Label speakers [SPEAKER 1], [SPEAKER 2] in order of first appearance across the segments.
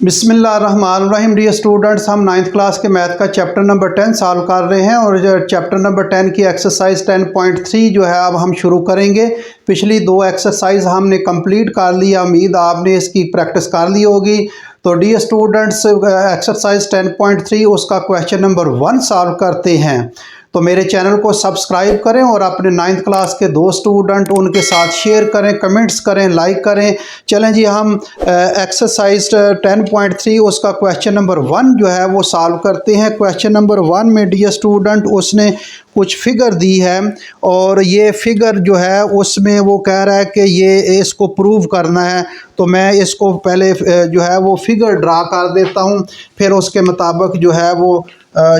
[SPEAKER 1] बिस्मिल्लाहिर्रहमानिर्रहीम। Dear students, हम 9th class के मैथ का चैप्टर नंबर 10 सॉल्व कर रहे हैं और चैप्टर नंबर 10 की एक्सरसाइज 10.3 जो है अब हम शुरू करेंगे। पिछली दो एक्सरसाइज हमने कंप्लीट कर लिया, उम्मीद आपने इसकी प्रैक्टिस कर ली होगी। तो डियर स्टूडेंट्स, एक्सरसाइज 10.3 उसका क्वेश्चन नंबर 1 सॉल्व करते हैं। तो मेरे चैनल को सब्सक्राइब करें और अपने 9th क्लास के दो स्टूडेंट उनके साथ शेयर करें, कमेंट्स करें, लाइक करें। चलें जी, हम एक्सरसाइज 10.3 उसका क्वेश्चन नंबर 1 जो है वो सॉल्व करते हैं। क्वेश्चन नंबर 1 में डियर स्टूडेंट उसने कुछ फिगर दी है और ये फिगर जो है उसमें वो कह रहा है कि ये इसको प्रूव करना है। तो मैं इसको पहले जो है वो फिगर ड्रा कर देता हूँ, फिर उसके मुताबिक जो है वो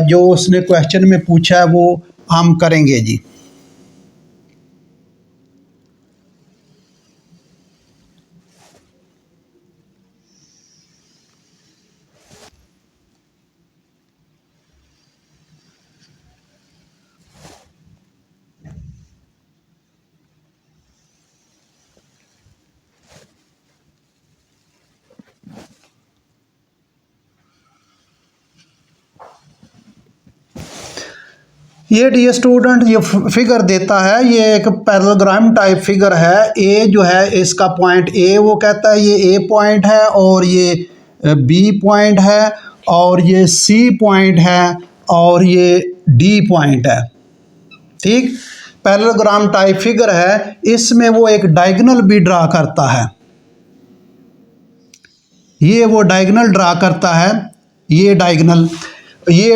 [SPEAKER 1] जो उसने क्वेश्चन में पूछा है वो हम करेंगे जी। ये डियर स्टूडेंट ये फिगर देता है, ये एक पैरेललोग्राम टाइप फिगर है। ए जो है इसका पॉइंट ए वो कहता है ये ए पॉइंट है और ये बी पॉइंट है और ये सी पॉइंट है और ये डी पॉइंट है। ठीक, पैरेललोग्राम टाइप फिगर है। इसमें वो एक डायगोनल भी ड्रा करता है, ये वो डायगोनल ड्रा करता है, ये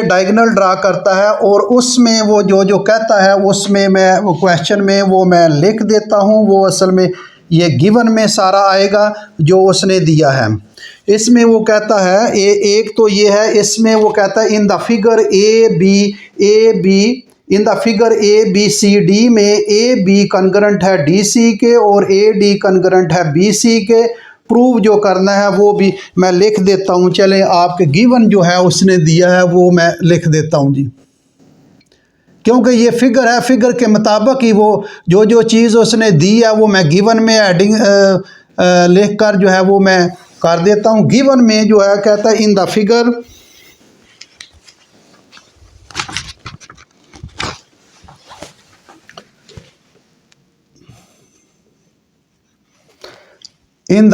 [SPEAKER 1] डायगोनल ड्रा करता है और उसमें वो जो कहता है उसमें मैं वो क्वेश्चन में वो मैं लिख देता हूँ। वो असल में ये गिवन में सारा आएगा जो उसने दिया है। इसमें वो कहता है एक तो ये है, इसमें वो कहता है in the figure A B C D में ए बी कंकरेंट है डी सी के और ए डी कंकरेंट है बी सी के। प्रूव जो करना है वो भी मैं लिख देता हूँ। चलें, आपके गिवन जो है उसने दिया है वो मैं लिख देता हूँ जी, क्योंकि ये फिगर है, फिगर के मुताबिक ही वो जो चीज़ उसने दी है वो मैं गिवन में एडिंग लिख कर जो है वो मैं कर देता हूँ। गिवन में जो है कहता है in the figure in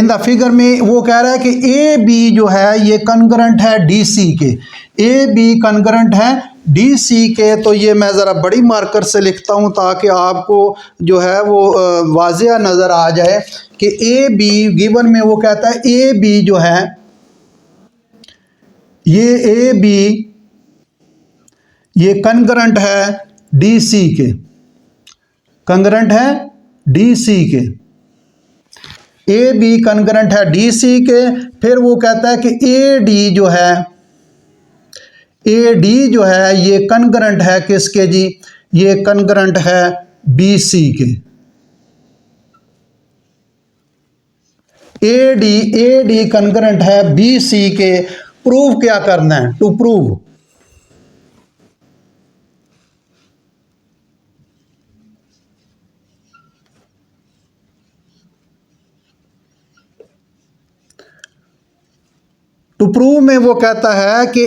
[SPEAKER 1] the figure में वो कह रहा है कि ए बी जो है ये कंकरेंट है डी सी के, ए बी कंकरेंट है डी सी के। तो ये मैं ज़रा बड़ी मार्कर से लिखता हूँ ताकि आपको जो है वो वाज़िया नज़र आ जाए कि ए बी गिवन में वो कहता है ए बी जो है ये ए बी ये कंकरेंट है डी सी के, कंकरेंट है डी सी के, ए बी कंकरेंट है डी सी के। फिर वो कहता है कि ए डी जो है ये कंकरेंट है किसके जी, ये कंकरेंट है बी सी के। ए डी कंकरेंट है बी सी के। प्रूव क्या करना है, टू प्रूव में वो कहता है कि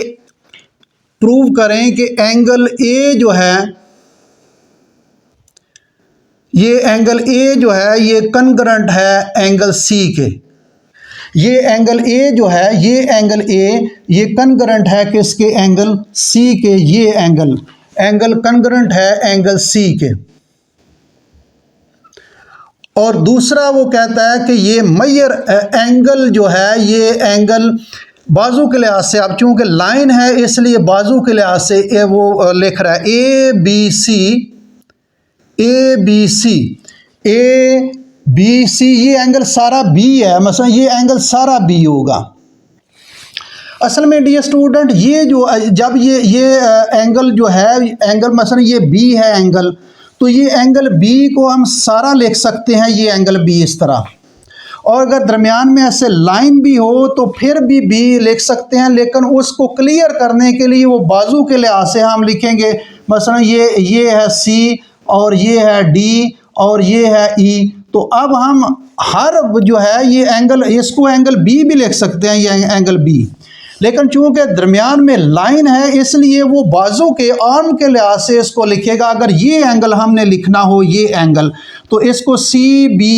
[SPEAKER 1] प्रूव करें कि एंगल ए जो है ये एंगल ए जो है ये कंकरेंट है एंगल सी के। ये एंगल ए जो है ये कंकरेंट है किसके, एंगल सी के। ये एंगल कंकरेंट है एंगल सी के। और दूसरा वो कहता है कि ये मेजर एंगल जो है ये एंगल बाजू के लिहाज से, अब चूंकि लाइन है इसलिए बाजू के लिहाज से वो लिख रहा है ए बी सी, ये एंगल सारा बी है, मसलन ये एंगल सारा बी होगा। असल में डियर स्टूडेंट ये जो जब ये एंगल जो है एंगल मसलन ये बी है एंगल, तो ये एंगल बी को हम सारा लिख सकते हैं, ये एंगल बी इस तरह। और अगर दरमियान में ऐसे लाइन भी हो तो फिर भी बी लिख सकते हैं, लेकिन उसको क्लियर करने के लिए वो बाजू के लिहाज से हम लिखेंगे। मसलन ये है सी और ये है डी और ये है ई। तो अब हम हर जो है ये एंगल, इसको एंगल बी भी लिख सकते हैं, ये एंगल बी, लेकिन चूंकि दरमियान में लाइन है इसलिए वो बाजू के आर्म के लिहाज से इसको लिखेगा। अगर ये एंगल हमने लिखना हो, ये एंगल, तो इसको सी बी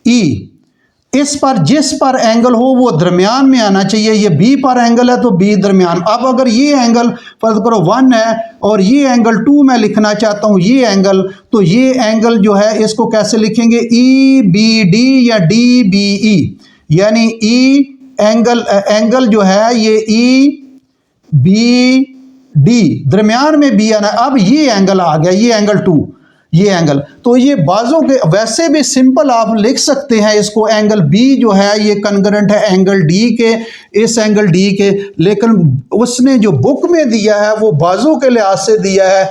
[SPEAKER 1] ई, इस पर जिस पर एंगल हो वो दरमियान में आना चाहिए। ये बी पर एंगल है तो बी दरमियान। अब अगर ये एंगल फर्ज करो 1 है और ये एंगल 2 मैं लिखना चाहता हूँ ये एंगल, तो ये एंगल जो है इसको कैसे लिखेंगे, ई बी डी या डी बी ई, यानी ई एंगल जो है ये ई बी डी, दरमियान में बी आना। अब ये एंगल आ गया, ये एंगल 2, ये एंगल, तो ये बाजू के वैसे भी सिंपल आप लिख सकते हैं इसको, एंगल बी जो है ये कंकरेंट है एंगल डी के, इस एंगल डी के, लेकिन उसने जो बुक में दिया है वो बाजू के लिहाज से दिया है,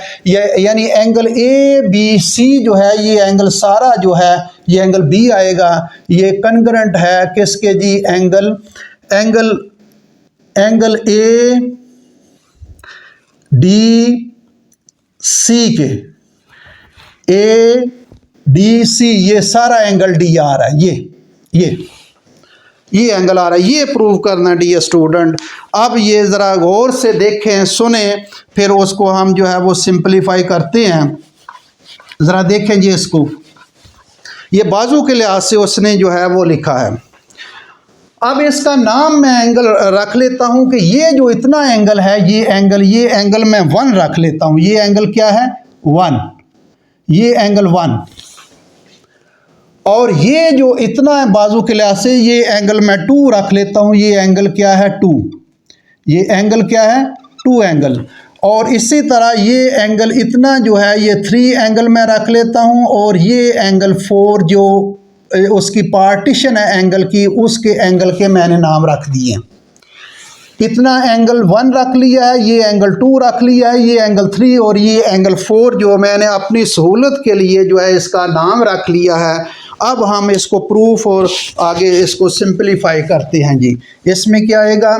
[SPEAKER 1] यानी एंगल ए बी सी जो है ये एंगल सारा जो है ये एंगल बी आएगा। ये कंकरेंट है किसके जी, एंगल ए डी सी के, ए डी सी, ये सारा एंगल डी आ रहा है, ये एंगल आ रहा है। ये प्रूव करना डियर स्टूडेंट। अब ये ज़रा गौर से देखें, सुने, फिर उसको हम जो है वो सिंपलीफाई करते हैं। ज़रा देखें जी इसको, ये बाजू के लिहाज से उसने जो है वो लिखा है। अब इसका नाम मैं एंगल रख लेता हूं कि ये जो इतना एंगल है ये एंगल मैं 1 रख लेता हूं। ये एंगल क्या है, 1, ये एंगल 1, और ये जो इतना है बाजू के लिहाज से ये एंगल मैं 2 रख लेता हूं। ये एंगल क्या है, 2, ये एंगल क्या है, 2 एंगल। और इसी तरह ये एंगल इतना जो है ये 3 एंगल मैं रख लेता हूं, और ये एंगल 4 जो उसकी पार्टीशन है एंगल की, उसके एंगल के मैंने नाम रख दिए। इतना एंगल 1 रख लिया है, ये एंगल 2 रख लिया है, ये एंगल 3 और ये एंगल 4 जो मैंने अपनी सहूलत के लिए जो है इसका नाम रख लिया है। अब हम इसको प्रूफ और आगे इसको सिंपलीफाई करते हैं जी। इसमें क्या आएगा,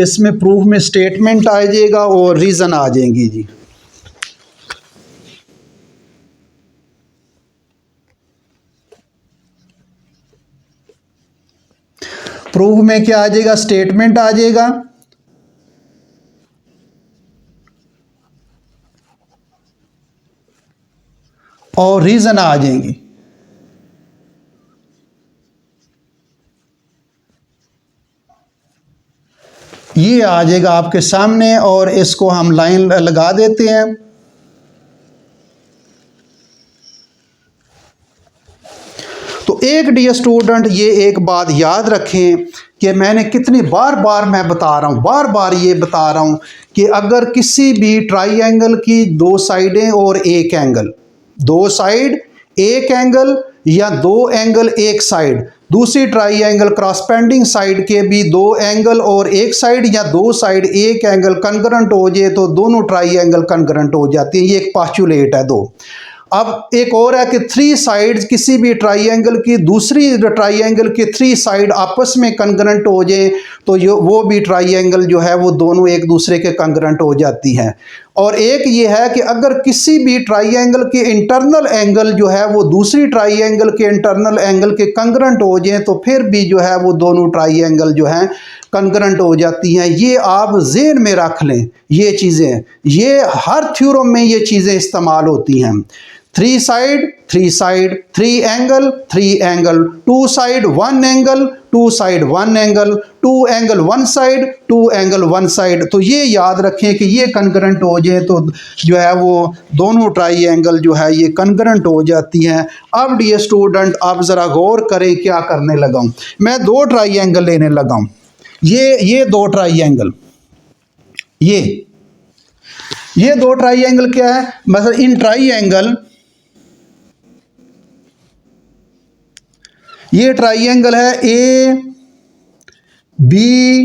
[SPEAKER 1] इसमें प्रूफ में स्टेटमेंट आ जाएगा और रीज़न आ जाएंगी जी। प्रूफ में क्या आ जाएगा, स्टेटमेंट आ जाएगा, और रीज़न आ जाएंगी। ये आ जाएगा आपके सामने और इसको हम लाइन लगा देते हैं। तो एक डियर स्टूडेंट ये एक बात याद रखें कि मैंने कितनी बार मैं बता रहा हूँ, बार ये बता रहा हूँ कि अगर किसी भी ट्राइंगल की 2 साइडें और एक एंगल, 2 साइड एक एंगल या 2 एंगल एक साइड, दूसरी ट्राइंगल क्रॉसपेंडिंग साइड के भी 2 एंगल और एक साइड या 2 साइड एक एंगल कंकरेंट हो जाए तो दोनों ट्राइंगल कंकरेंट हो जाती हैं। ये एक पोस्टुलेट है 2। अब एक और है कि 3 साइड्स किसी भी ट्राइंगल की दूसरी ट्राइंगल के 3 साइड आपस में कंकरेंट हो जाए तो वो भी ट्राइंगल जो है वो दोनों एक दूसरे के कंकरेंट हो जाती हैं। और एक ये है कि अगर किसी भी ट्राइंगल के इंटरनल एंगल जो है वो दूसरी ट्राइंगल के इंटरनल एंगल के कंकरेंट हो जाए तो फिर भी जो है वो दोनों ट्राइंगल जो हैं कंकरेंट हो जाती हैं। ये आप ज़हन में रख लें, ये चीज़ें, ये हर थ्योरम में ये चीज़ें इस्तेमाल होती हैं। 3 side 3 angle 3 angle, 2 side 1 angle 2 side 1 angle, 2 angle 1 side 2 angle 1 side. तो ये याद रखें कि ये कंकरेंट हो जाए तो जो है वो दोनों ट्राइंगल जो है ये कंकरेंट हो जाती हैं। अब डियर स्टूडेंट आप ज़रा गौर करें क्या करने लगा हूँ मैं, 2 ट्राइंगल लेने लगा हूँ। ये 2 ट्राइंगल, ये 2 ट्राइंगल क्या है, मतलब इन ट्राइंगल, ये ट्राइंगल है A B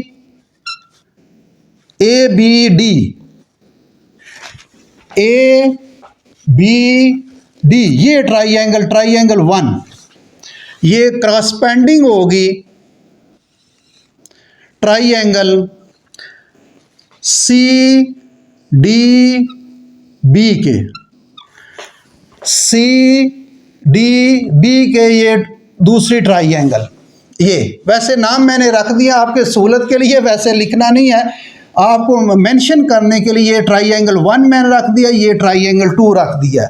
[SPEAKER 1] D, A B D, ये ट्राइंगल 1, ये क्रॉसपेंडिंग होगी ट्राइंगल सी डी बी के, सी डी बी के ये दूसरी ट्राइंगल। ये वैसे नाम मैंने रख दिया आपके सहूलत के लिए, वैसे लिखना नहीं है, आपको मेंशन करने के लिए ट्राइंगल 1 मैंने रख दिया, ये ट्राइंगल 2 रख दिया।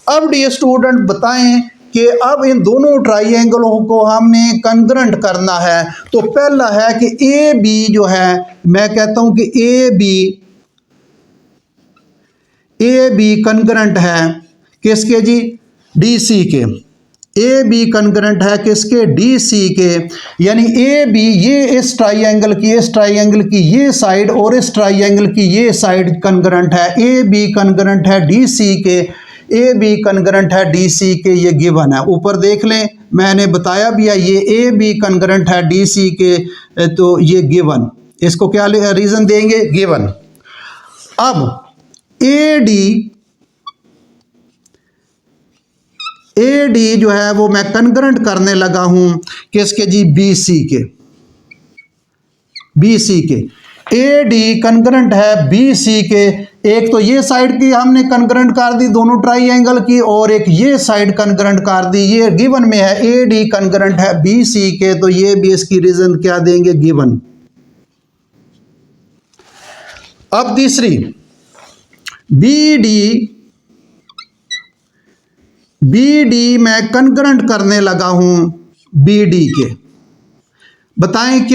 [SPEAKER 1] अब डियर स्टूडेंट बताएं कि अब इन दोनों ट्राइंगलों को हमने कंग्रेंट करना है। तो पहला है कि ए बी जो है, मैं कहता हूं कि ए बी कंग्रेंट है किसके जी, डी सी के। ए बी कंग्रेंट है किसके, डी सी के। यानी ए बी ये इस ट्राइंगल की ये साइड और इस ट्राइंगल की ये साइड कंग्रेंट है। ए बी कंग्रेंट है डी सी के, ए बी कंग्रेंट है डी सी के, ये गिवन है। ऊपर देख लें, मैंने बताया भी है, ये ए बी कंग्रेंट है डी सी के, तो ये गिवन। इसको क्या रीजन देंगे, गिवन। अब ए डी जो है वो मैं कंग्रेंट करने लगा हूं किसके जी, बी सी के। ए डी कंग्रेंट है बी सी के। एक तो ये साइड की हमने कंग्रेंट कर दी दोनों ट्राइंगल की, और एक ये साइड कंग्रेंट कर दी, ये गिवन में है। ए डी कंग्रेंट है बी सी के, तो ये भी इसकी रीजन क्या देंगे, गिवन। अब तीसरी, बी डी मैं कंग्रेंट करने लगा हूं बी डी के। बताएं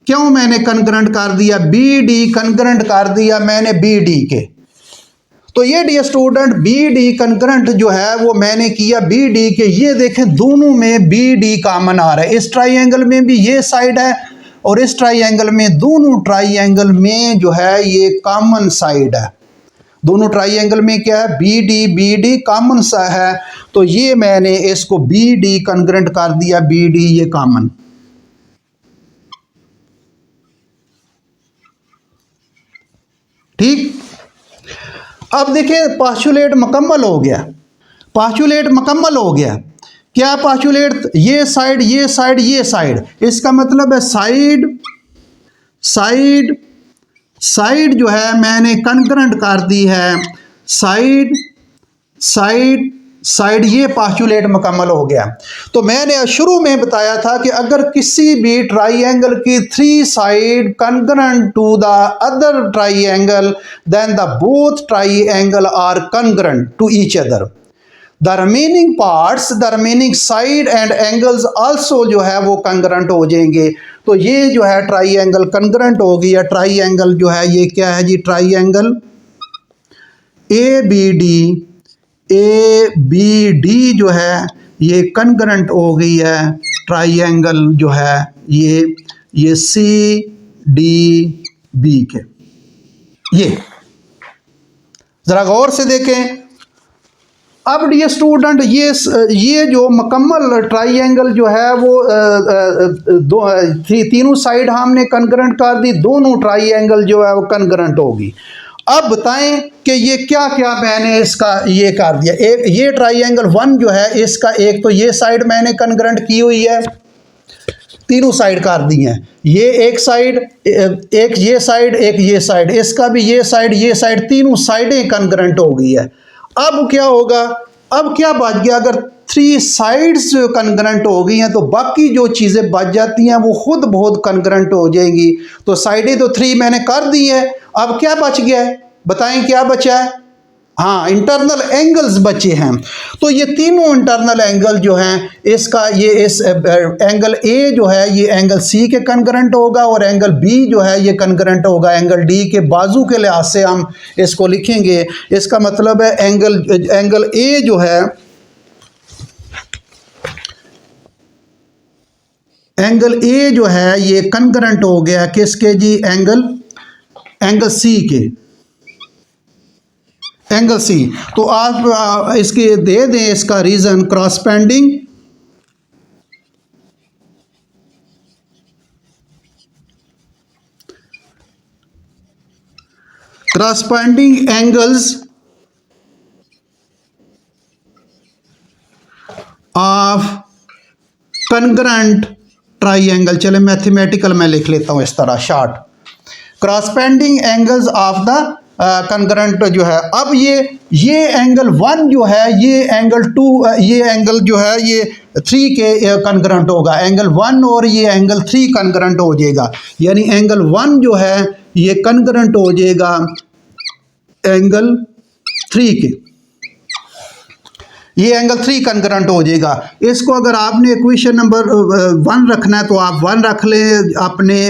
[SPEAKER 1] क्यों मैंने कंग्रेंट कर दिया, बी डी कंग्रेंट कर दिया मैंने बी डी के। तो ये dear student B D congruent जो है वो मैंने किया बी डी के। ये देखें दोनों में बी डी कॉमन आ रहा है, इस ट्राइंगल में भी ये साइड है और इस ट्राइंगल में, दोनों ट्राइंगल में जो है ये कॉमन साइड है। दोनों ट्राइंगल में क्या है, बी डी कॉमन सा है, तो ये मैंने इसको बी डी कंग्रेंट कर दिया, बी डी ये कॉमन। ठीक। अब देखिए पास्चुलेट मुकम्मल हो गया, क्या पास्चुलेट, ये साइड ये साइड ये साइड, इसका मतलब है साइड जो है मैंने कंग्रेंट कर दी है, साइड ये पास्चुलेट मुकम्मल हो गया। तो मैंने शुरू में बताया था कि अगर किसी भी ट्राइंगल की 3 side congruent to the other triangle, then the both triangle are congruent to each other. The remaining parts, the remaining side and angles also जो है वो कंग्रेंट हो जाएंगे। तो ये जो है ट्राइंगल कंग्रेंट हो गया। ट्राइंगल जो है ये क्या है जी, ट्राइंगल ए बी डी जो है ये कंग्रेंट हो गई है ट्राइंगल जो है ये सी डी बी के। ये जरा गौर से देखें। अब डियर स्टूडेंट ये जो मुकम्मल ट्राइंगल जो है वो तीनों साइड हमने कंग्रेंट कर दी, दोनों ट्राइंगल जो है वो कंग्रेंट होगी। अब बताएं कि ये क्या क्या मैंने इसका ये कर दिया। एक ये ट्राइंगल 1 जो है इसका एक तो ये साइड मैंने कंग्रेंट की हुई है, तीनों साइड कर दी हैं। ये एक साइड, एक ये साइड, एक ये साइड, इसका भी ये साइड तीनों साइडें कंग्रेंट हो गई है। अब क्या होगा, अब क्या बच गया, अगर 3 साइड्स कंग्रेंट हो गई हैं तो बाकी जो चीज़ें बच जाती हैं वो खुद बहुत कंग्रेंट हो जाएंगी। तो साइडें तो 3 मैंने कर दी हैं, अब क्या बच गया है, बताएं क्या बचा है, हाँ इंटरनल एंगल्स बचे हैं। तो ये तीनों इंटरनल एंगल जो हैं, इसका ये इस एंगल ए जो है ये एंगल सी के कंग्रेंट होगा, और एंगल बी जो है ये कंग्रेंट होगा एंगल डी के। बाजू के लिहाज से हम इसको लिखेंगे, इसका मतलब है एंगल ए जो है, एंगल ए जो है ये कंग्रेंट हो गया किसके जी, एंगल सी के, एंगल सी। तो आप इसके दे दें इसका reason, corresponding angles of congruent triangle. चले मैथमेटिकल में लिख लेता हूं इस तरह short, corresponding angles of the congruent जो है। अब ये एंगल 1 जो है ये एंगल 2 ये एंगल जो है ये 3 के कंकरेंट होगा। एंगल 1 और ये एंगल 3 कंकरेंट हो जाएगा, यानी एंगल 1 जो है ये कंकरेंट हो जाएगा एंगल 3 के, ये एंगल 3 कंकरेंट हो जाएगा। इसको अगर आपने इक्वेशन नंबर 1 रखना है तो आप 1 रख लें अपने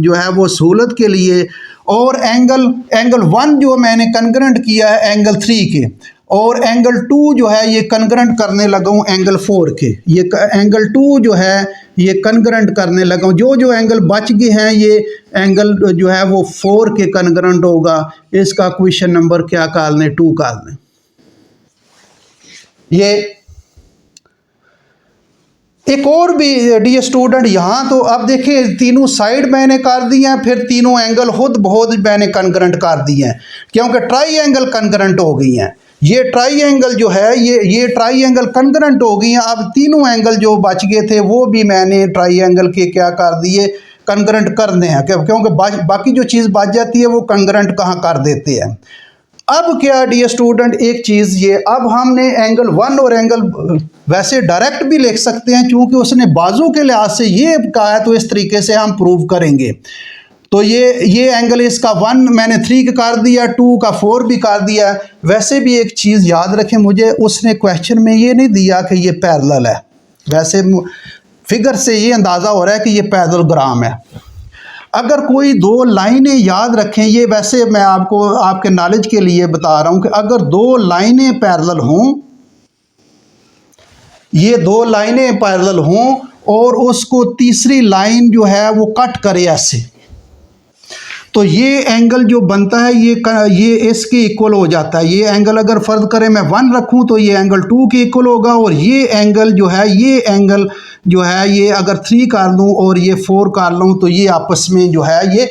[SPEAKER 1] जो है वो सहूलत के लिए। और एंगल 1 जो मैंने कंकरेंट किया है एंगल 3 के, और एंगल 2 जो है ये कंकरेंट करने लगा हूँ एंगल 4 के। ये एंगल 2 जो है ये कंकरेंट करने लगा हूँ। जो एंगल बच गए हैं ये एंगल जो है वो 4 के कंकरेंट होगा। इसका क्वेश्चन नंबर क्या कर लें, 2 कर लें। ये एक और भी डी स्टूडेंट यहाँ तो अब देखिए तीनों साइड मैंने कर दी हैं, फिर तीनों एंगल खुद बहुत मैंने कंकरेंट कर दिए हैं क्योंकि ट्राई एंगल कंकरेंट हो गई हैं। ये ट्राई एंगल जो है ये ट्राई एंगल कंकरेंट हो गई हैं। अब तीनों एंगल जो बच गए थे वो भी मैंने ट्राई एंगल के क्या कर दिए, कंकरेंट करने हैं, क्योंकि बाकी जो चीज़ बच जाती है वो कंकरेंट कहाँ कर देते हैं। अब क्या डियर स्टूडेंट एक चीज़ ये, अब हमने एंगल 1 और एंगल वैसे डायरेक्ट भी लिख सकते हैं क्योंकि उसने बाजू के लिहाज से ये कहा है तो इस तरीके से हम प्रूव करेंगे। तो ये एंगल इसका 1 मैंने 3 का कर दिया, 2 का 4 भी कर दिया। वैसे भी एक चीज़ याद रखें, मुझे उसने क्वेश्चन में ये नहीं दिया कि ये पैरेलल है, वैसे फिगर से ये अंदाज़ा हो रहा है कि ये पैरेललोग्राम है। अगर कोई दो लाइनें याद रखें, ये वैसे मैं आपको आपके नॉलेज के लिए बता रहा हूं कि अगर दो लाइनें पैरेलल हों, ये दो लाइनें पैरेलल हों और उसको तीसरी लाइन जो है वो कट करे ऐसे, तो ये एंगल जो बनता है ये इसके इक्वल हो जाता है। ये एंगल अगर फर्ज करें मैं 1 रखूं तो ये एंगल 2 के इक्वल होगा, और ये एंगल जो है ये एंगल जो है ये अगर 3 कर लूँ और ये 4 कर लूँ तो ये आपस में जो है ये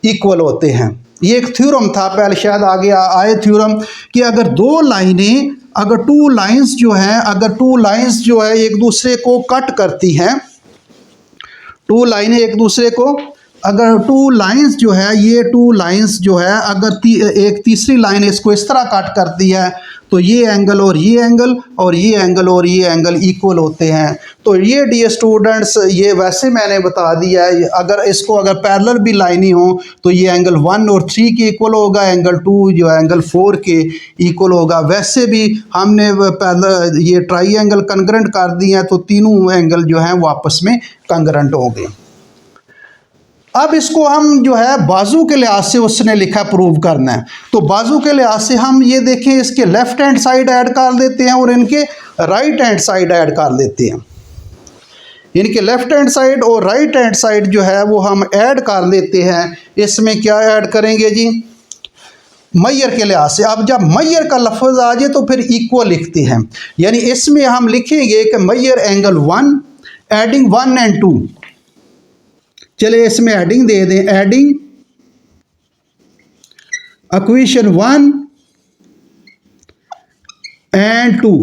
[SPEAKER 1] इक्वल होते हैं। ये एक थ्योरम था, पहले शायद आगे आए थ्योरम कि अगर दो लाइनें, अगर 2 लाइन्स जो हैं, अगर 2 लाइन्स जो है एक दूसरे को कट करती हैं, 2 लाइनें एक दूसरे को, अगर 2 लाइन्स जो है ये 2 लाइन्स जो है अगर एक तीसरी लाइन इसको इस तरह कट करती है तो ये एंगल और ये एंगल और ये एंगल और ये एंगल इक्वल होते हैं। तो ये डियर स्टूडेंट्स ये वैसे मैंने बता दिया है, अगर इसको अगर पैरेलल भी लाइनें हो तो ये एंगल 1 और 3 के इक्वल होगा, एंगल 2 जो है एंगल 4 के इक्वल होगा। वैसे भी हमने पैरेलल ये ट्राइएंगल कंकरेंट कर दिए हैं तो तीनों एंगल जो हैं वो आपस में कंकरेंट हो गए। अब इसको हम जो है बाजू के लिहाज से उसने लिखा प्रूव करना है, तो बाजू के लिहाज से हम ये देखें इसके लेफ्ट हैंड साइड ऐड कर देते हैं और इनके राइट हैंड साइड ऐड कर देते हैं। इनके लेफ्ट हैंड साइड और राइट हैंड साइड जो है वो हम ऐड कर देते हैं। इसमें क्या ऐड करेंगे जी, मैयर के लिहाज से। अब जब मैयर का लफ्ज़ आ जाए तो फिर इक्वल लिखते हैं, यानी इसमें हम लिखेंगे कि मैयर एंगल 1 एडिंग 1 एंड 2। चलिए इसमें एडिंग दे दें, adding equation 1 and 2।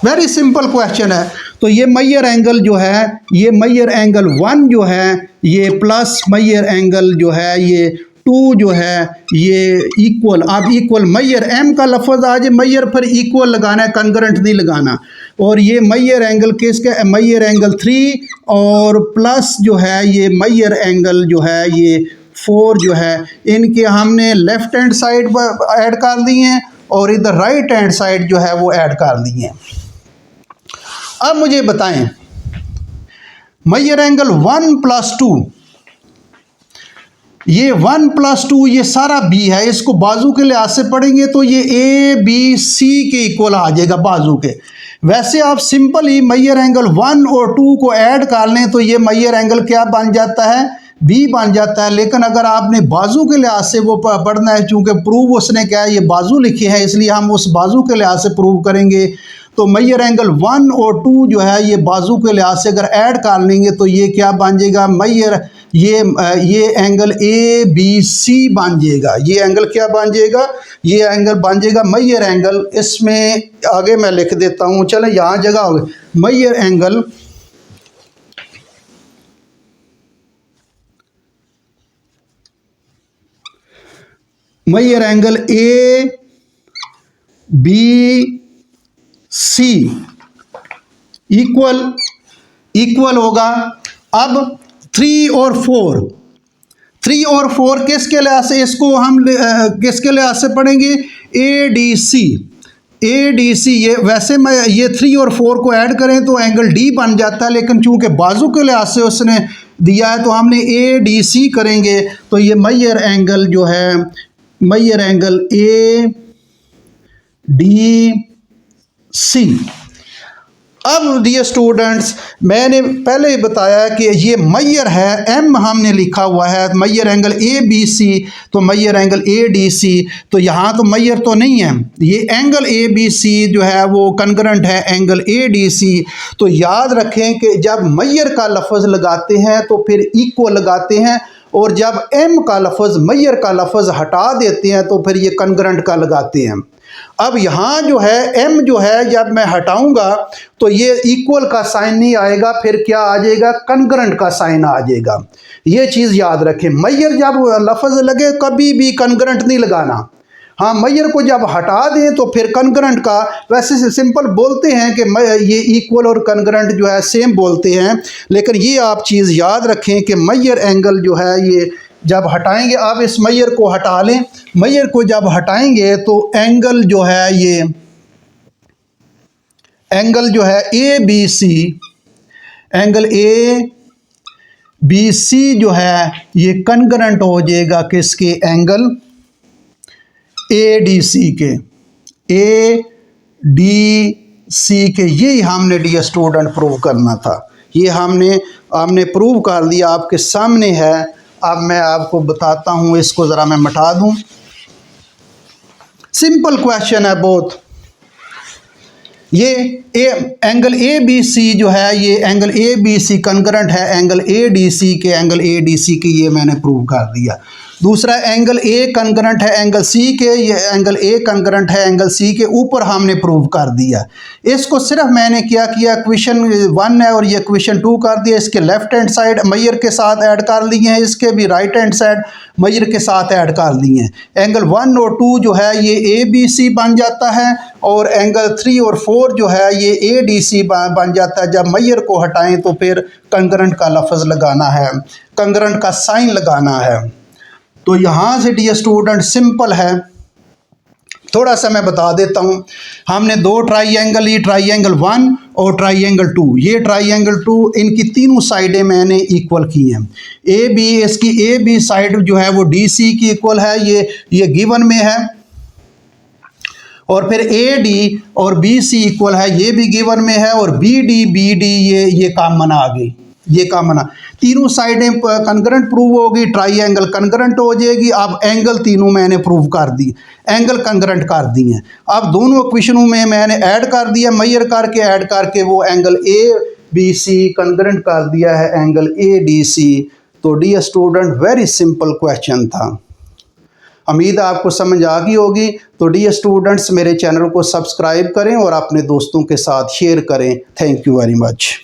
[SPEAKER 1] Very simple question है। तो ये मैयर एंगल जो है, ये मैयर एंगल 1 जो है ये प्लस मैयर एंगल जो है ये 2 जो है ये इक्वल। अब इक्वल मैयर एम का लफ्ज़ आ जाए, मैयर पर इक्वल लगाना है, कंकरेंट नहीं लगाना। और ये मैयर एंगल किसका, मैयर एंगल 3 और प्लस जो है ये मैयर एंगल जो है ये 4 जो है, इनके हमने लेफ्ट हैंड साइड पर ऐड कर दिए हैं और इधर राइट हैंड साइड जो है वो ऐड कर दिए हैं। अब मुझे बताएं मैयर एंगल 1 + 2, ये 1 + 2 ये सारा बी है, इसको बाजू के लिहाज से पढ़ेंगे तो ये ए बी सी के इक्वल आ जाएगा बाजू के। वैसे आप सिंपल ही मैयर एंगल 1 और 2 को ऐड कर लें तो ये मैयर एंगल क्या बन जाता है, बी बन जाता है। लेकिन अगर आपने बाजू के लिहाज से वो पढ़ना है, चूँकि प्रूव उसने क्या है ये बाजू लिखे हैं इसलिए हम उस बाजू के लिहाज से प्रूव करेंगे। तो मैयर एंगल 1 और 2 जो है ये बाजू के लिहाज से अगर ऐड कर लेंगे तो ये क्या बन जाएगा, मैयर ये एंगल ए बी सी बन जाएगा। ये एंगल क्या बन जाएगा, ये एंगल बन जाएगा मैयर एंगल। इसमें आगे मैं लिख देता हूँ, चले यहाँ जगह हो गई, major angle major angle A B C equal होगा। अब 3 और 4 किसके लिहाज से, इसको हम किसके लिहाज से पढ़ेंगे, ए डी सी। ये वैसे मैं ये 3 और 4 को ऐड करें तो एंगल डी बन जाता है, लेकिन चूंकि बाजू के लिहाज से उसने दिया है तो हमने ए डी सी करेंगे। तो ये मेजर एंगल जो है, major angle A D C. अब डियर स्टूडेंट्स, मैंने पहले ही बताया कि ये मेजर है, एम हमने लिखा हुआ है, major angle A B C, तो major angle A D C, तो यहाँ तो मेजर तो नहीं है। ये एंगल ए बी सी जो है वो कंकरेंट है एंगल ए डी सी। तो याद रखें कि जब मेजर का लफ्ज़ लगाते हैं तो फिर इक्वल लगाते हैं, और जब एम का लफ्ज़ मेजर का लफ्ज़ हटा देते हैं तो फिर ये कंकरेंट का लगाते हैं। अब यहाँ जो है m जो है जब मैं हटाऊंगा तो ये इक्वल का साइन नहीं आएगा, फिर क्या आ जाएगा, कंकरेंट का साइन आ जाएगा। ये चीज़ याद रखें, मेजर जब लफ्ज़ लगे कभी भी कंकरेंट नहीं लगाना। हाँ, मेजर को जब हटा दें तो फिर कंकरेंट का, वैसे सिंपल बोलते हैं कि ये इक्वल और कंकरेंट जो है सेम बोलते हैं, लेकिन ये आप चीज़ याद रखें कि मेजर एंगल जो है ये जब हटाएंगे, आप इस मेजर को हटा लें, मेजर को जब हटाएंगे तो एंगल जो है ये एंगल जो है A B C, angle A B C जो है ये कंकरेंट हो जाएगा किसके, एंगल ए डी सी के, ए डी सी के। यही हमने डियर स्टूडेंट प्रूव करना था। ये हमने प्रूव कर दिया, आपके सामने है। अब मैं आपको बताता हूँ, इसको ज़रा मैं मिटा दूँ। सिंपल क्वेश्चन है बहुत। ये एंगल ए बी सी जो है, ये angle A B C concurrent है एंगल ए डी सी के, एंगल ए डी सी के, ये मैंने प्रूव कर दिया। दूसरा एंगल ए कंकरेंट है एंगल सी के, ये एंगल ए कंकरेंट है एंगल सी के, ऊपर हमने प्रूव कर दिया। इसको सिर्फ मैंने क्या किया, क्वेश्चन 1 है और ये क्वेश्चन 2 कर दिया। इसके लेफ्ट हैंड साइड मेजर के साथ ऐड कर लिए हैं, इसके भी राइट हैंड साइड मेजर के साथ ऐड कर दिए हैं। एंगल 1 और 2 जो है ये ए बी सी बन जाता है, और एंगल 3 और 4 जो है ये ए डी सी बन जाता है। जब मेजर को हटाएं तो फिर कंकरेंट का लफ्ज़ लगाना है, कंकरेंट का साइन लगाना है। तो यहाँ से डियर स्टूडेंट सिंपल है। थोड़ा सा मैं बता देता हूँ, हमने 2 ट्राइंगल ली, ट्राइंगल 1 और ट्राइंगल 2। ये ट्राइंगल 2 इनकी तीनों साइडें मैंने इक्वल की हैं। ए बी, इसकी ए बी साइड जो है वो डी सी की इक्वल है, ये गिवन में है। और फिर ए डी और बी सी इक्वल है, ये भी गिवन में है। और बी डी ये कॉमन आ गई, ये कॉमन। तीनों साइडें कंकरेंट प्रूव होगी, ट्राइंगल कंकरेंट हो जाएगी। अब एंगल तीनों मैंने प्रूव कर दी, एंगल कंकरेंट कर दी हैं। अब दोनों इक्वेशनों में मैंने ऐड कर दिया, मेजर करके ऐड करके वो angle A B C concurrent कर दिया है एंगल ए डी सी। तो dear student very simple question था। उम्मीद आपको समझ आ गई होगी। तो डियर स्टूडेंट्स, मेरे चैनल को सब्सक्राइब करें और अपने दोस्तों के साथ शेयर करें। Thank you very much.